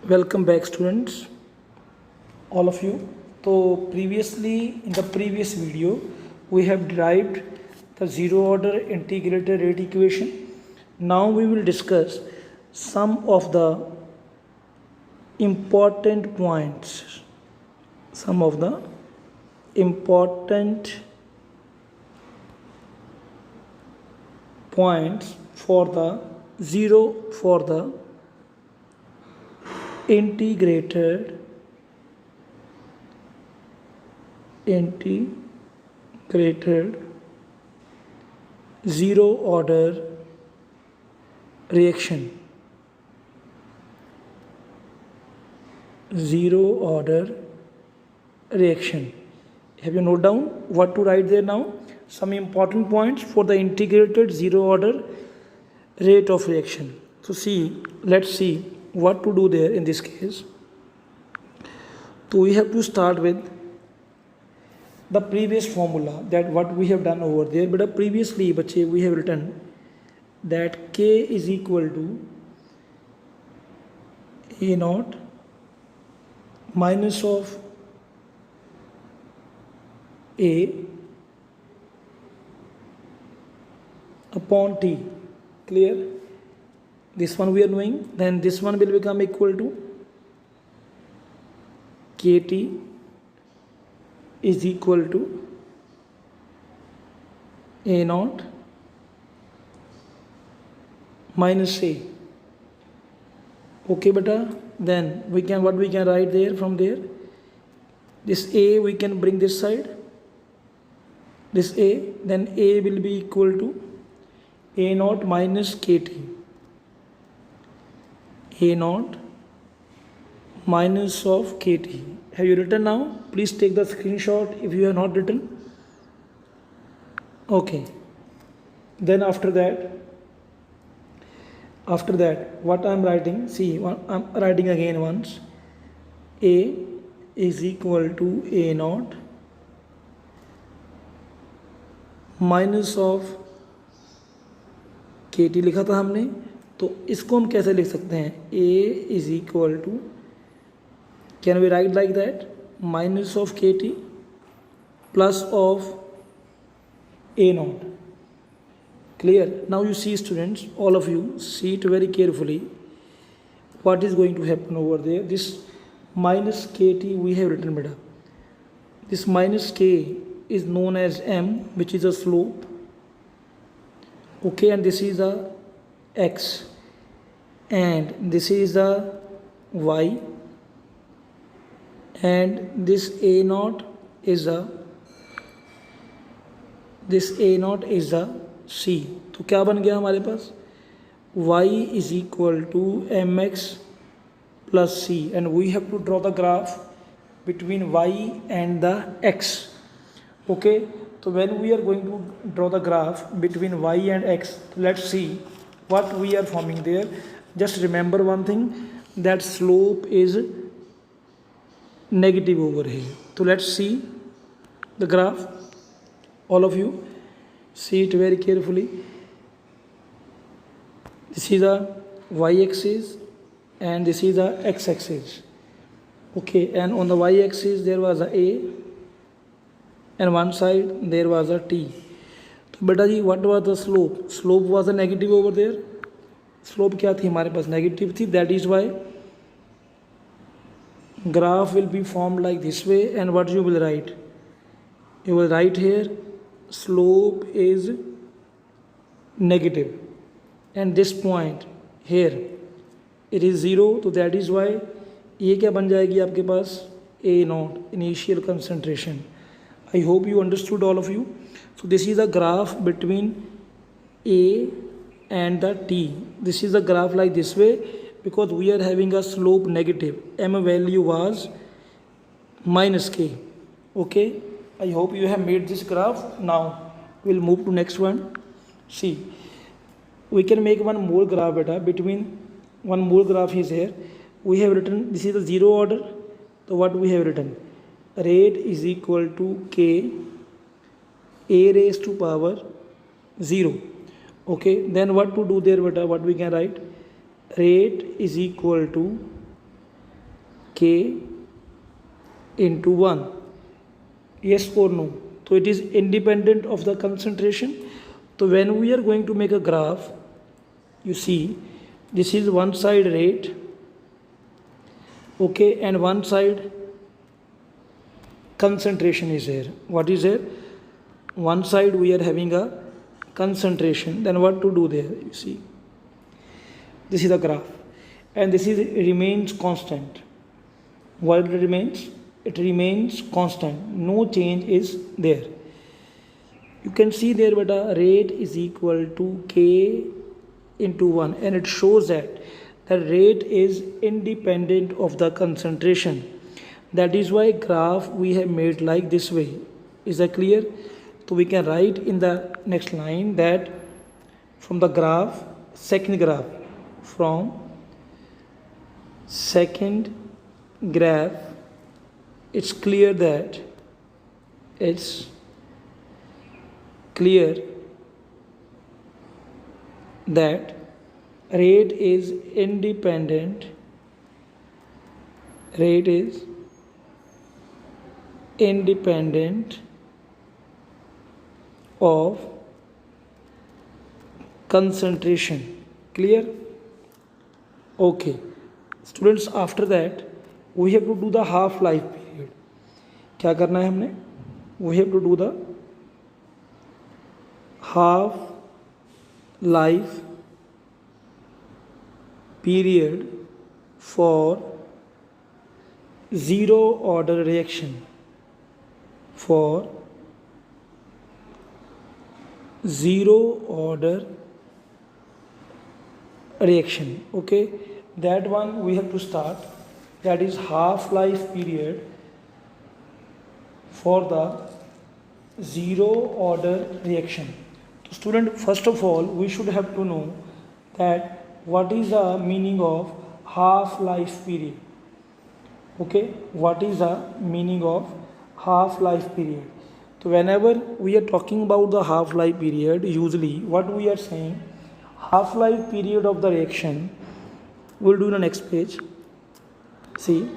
Welcome back, students, all of you. So previously, in the previous video, we have derived the zero order integrated rate equation. Now we will discuss some of the important points, some of the important points for the integrated zero order reaction. Zero order reaction. Have you noted down what to write there now? Some important points for the integrated zero order rate of reaction. So let's see what to do there in this case. So we have to start with the previous formula, that what we have done over there. But previously bache, we have written that K is equal to A naught minus of A upon T. Clear? This one we are knowing. Then this one will become equal to KT is equal to A naught minus A. Okay, beta. Then what we can write there from there? This A we can bring this side. This A, then A will be equal to A naught minus KT. A naught minus of KT. Have you written now? Please take the screenshot if you have not written. Okay. Then after that, what I am writing, I am writing again once. A is equal to A naught minus of KT लिखा था हमने, तो इसको हम कैसे लिख सकते हैं? A is equal to, can we write like that, minus of KT plus of A naught. Clear? Now you see, students, all of you see it very carefully. What is going to happen over there? This minus KT we have written, beta. This minus K is known as M, which is a slope. Okay, and this is a X, and this is a Y, and this A naught is a C. तो क्या बन गया हमारे पास? Y is equal to mx plus C, and we have to draw the graph between Y and the X. Okay, so when we are going to draw the graph between Y and X, let's see what we are forming there. Just remember one thing, that slope is negative over here. So let's see the graph. All of you see it very carefully. This is a y-axis and this is a x-axis. Okay, and on the y-axis there was a A, and one side there was a T. तो बेटा जी, what was the slope? Slope was a negative over there. Slope क्या थी हमारे पास? Negative थी. That is why graph will be formed like this way. And what you will write? You will write here slope is negative, and this point here it is 0. तो that is why ये क्या बन जाएगी आपके पास? A naught, initial concentration. I hope you understood, all of you. So this is a graph between A and the T. This is a graph like this way, because we are having a slope negative. M value was minus K. Okay, I hope you have made this graph. Now we'll move to next one. See, we can make one more graph, beta. Between one more graph is here. We have written, this is the zero order. So what we have written? Rate is equal to K A raised to power 0. Okay, then what to do there, beta? What we can write? Rate is equal to K into 1. Yes or no? So it is independent of the concentration. So when we are going to make a graph, you see this is one side rate, okay, and one side concentration is here. What is here? One side we are having a concentration. Then what to do there? You see, this is the graph, and this is remains constant. What it remains? It remains constant. No change is there. You can see there, but a rate is equal to K into 1, and it shows that the rate is independent of the concentration. That is why graph we have made like this way. Is that clear? So we can write in the next line that from the graph, second graph, from second graph, it's clear that rate is independent of concentration. Clear? Okay. Students, after that we have to do the half life period. क्या करना है हमने? We have to do the half life period for zero order reaction. For zero order reaction. Okay, that one we have to start. That is half life period for the zero order reaction. So student, first of all we should have to know that what is the meaning of half life period. Okay, what is the meaning of half life period? So whenever we are talking about the half life period, usually what we are saying, half life period of the reaction, we'll do the next page. See,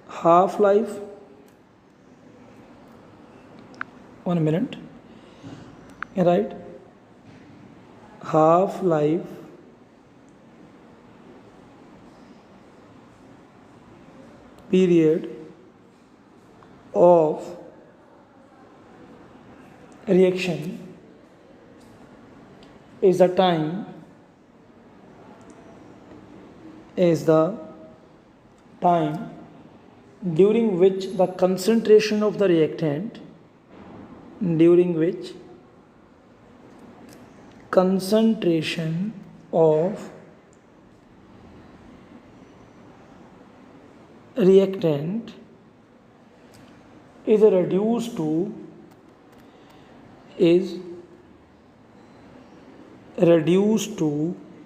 half life, 1 minute, right? Half life period of reaction is the time during which the concentration of the reactant is reduced to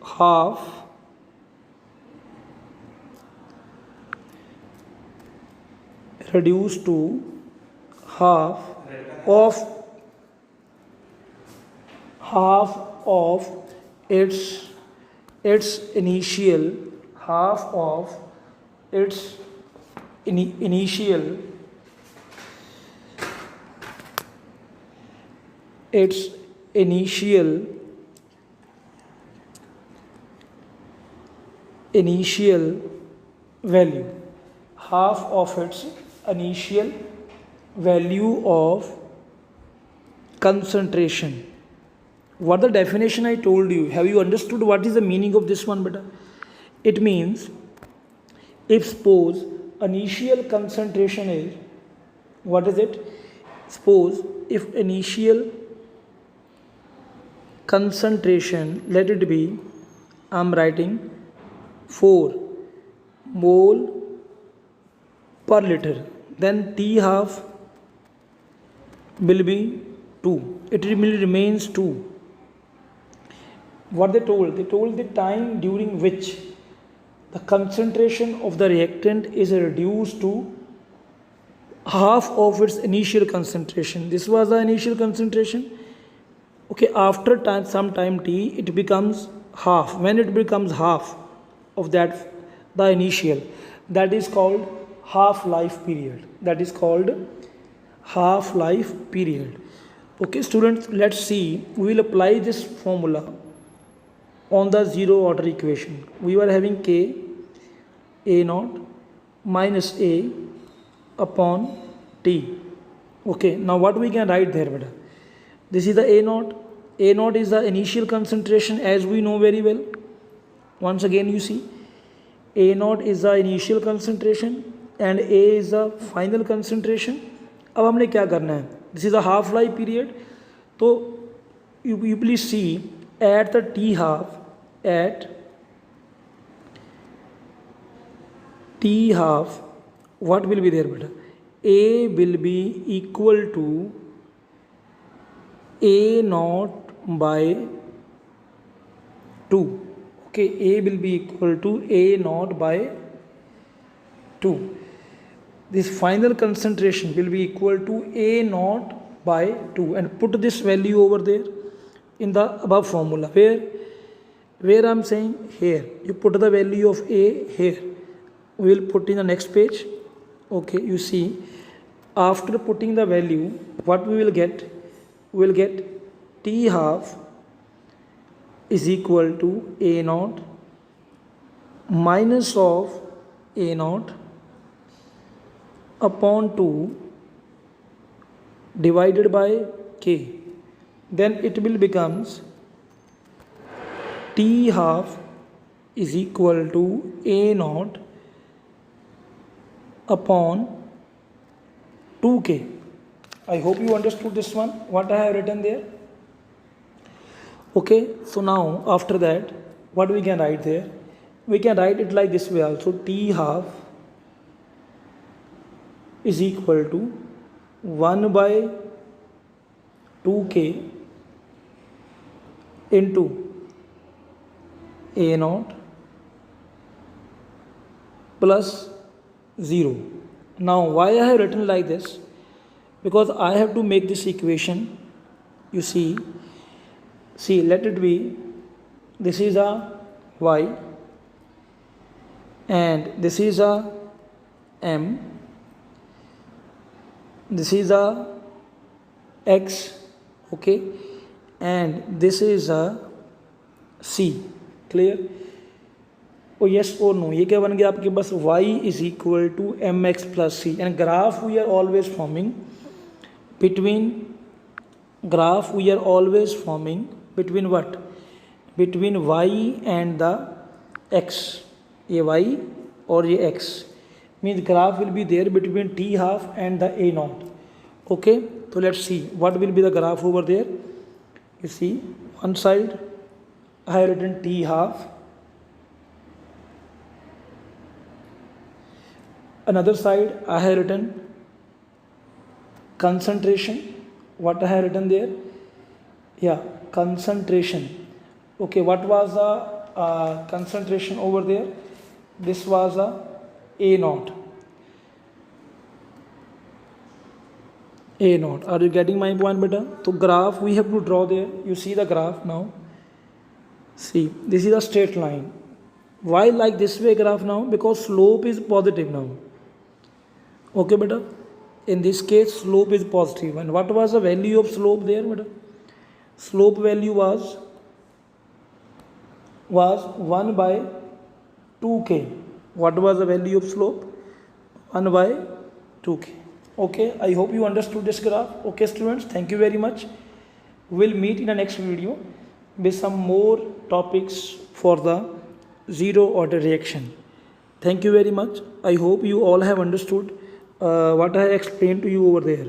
half of its initial value, half of its initial value of concentration. What the definition I told you, have you understood what is the meaning of this one, beta? It means if suppose initial concentration is, what is it? Suppose if initial concentration, let it be, I'm writing 4 mole per liter, then T half will be 2. It remains 2. What they told? They told the time during which the concentration of the reactant is reduced to half of its initial concentration. This was the initial concentration. Okay, after some time t, it becomes half. When it becomes half of that, the initial, that is called half-life period. That is called half-life period. Okay, students, let's see. We will apply this formula on the zero order equation. We were having k a naught minus a upon t. Okay, now what we can write there, beta? This is the a naught. A naught is the initial concentration, as we know very well. Once again, you see, a naught is the initial concentration and a is the final concentration. अब हमने क्या करना है? This is a half life period. तो you please see at the t half, what will be there, beta? A will be equal to a naught by 2. Okay, a will be equal to a naught by 2. This final concentration will be equal to a naught by 2, and put this value over there in the above formula. Where I'm saying here, you put the value of a here. We will put in the next page. Okay, you see, after putting the value, what we will get? We will get t half is equal to a naught minus of a naught upon 2 divided by k. Then it will becomes t half is equal to a naught upon 2k. I hope you understood this one, what I have written there. Okay, so now after that, what we can write there? We can write it like this way also. T half is equal to 1 by 2k into a naught plus 0. Now why I have written like this? Because I have to make this equation, you see, let it be, this is a y and this is a m, this is a x, okay, and this is a c. Clear? Oh yes or no? ये क्या बन गया आपके पास? Y is equal to mx plus c, and graph we are always forming between what? Between y and the x. ये y और ये x means graph will be there between t half and the a naught. Okay, so let's see what will be the graph over there. You see, one side I have written t half, another side I have written concentration. What I have written there? Yeah, concentration. Okay, what was the concentration over there? This was a naught. A naught. Are you getting my point, beta? So graph we have to draw there. You see the graph now. See, this is a straight line. Why like this way graph now? Because slope is positive now. Okay, beta? In this case, slope is positive. And what was the value of slope there, beta? Slope value was 1 by 2k. What was the value of slope? 1 by 2k. Okay, I hope you understood this graph. Okay, students, thank you very much. We'll meet in the next video with some more topics for the zero order reaction. Thank you very much. I hope you all have understood what I explained to you over there.